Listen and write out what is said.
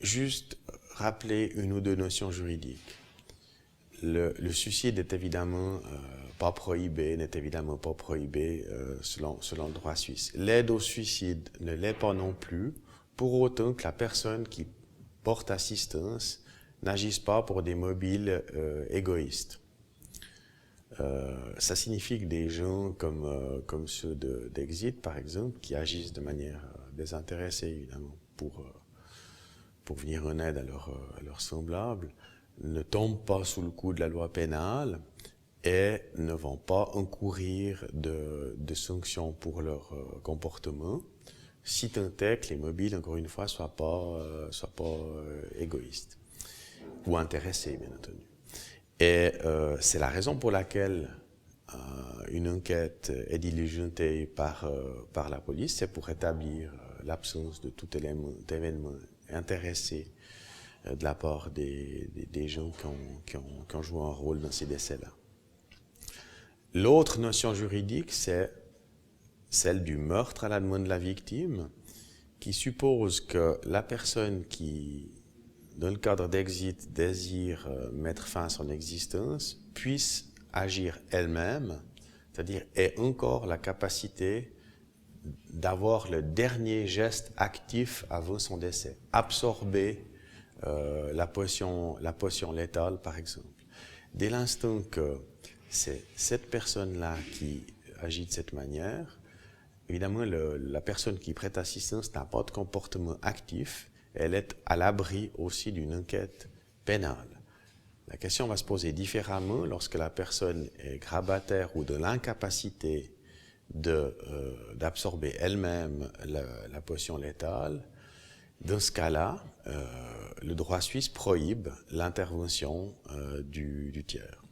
Juste rappeler une ou deux notions juridiques. Le suicide n'est évidemment pas prohibé, selon le droit suisse. L'aide au suicide ne l'est pas non plus, pour autant que la personne qui porte assistance n'agisse pas pour des mobiles égoïstes. Ça signifie que des gens comme ceux d'Exit, par exemple, qui agissent de manière désintéressée, évidemment, pour venir en aide à leurs semblables, ne tombent pas sous le coup de la loi pénale et ne vont pas encourir de sanctions pour leur comportement, si tant est que les mobiles, encore une fois, soient pas égoïstes ou intéressés, bien entendu. Et c'est la raison pour laquelle une enquête est diligentée par la police, c'est pour établir l'absence de tout événement intéressé de la part des gens qui ont joué un rôle dans ces décès-là. L'autre notion juridique, c'est celle du meurtre à la demande de la victime, qui suppose que la personne qui, dans le cadre d'Exit, désire mettre fin à son existence, puisse agir elle-même, c'est-à-dire ait encore la capacité d'avoir le dernier geste actif avant son décès, absorber la potion létale, par exemple. Dès l'instant que c'est cette personne-là qui agit de cette manière, évidemment, la personne qui prête assistance n'a pas de comportement actif, elle est à l'abri aussi d'une enquête pénale. La question va se poser différemment lorsque la personne est grabataire ou de l'incapacité d'absorber elle-même la potion létale. Dans ce cas-là, le droit suisse prohibe l'intervention du tiers.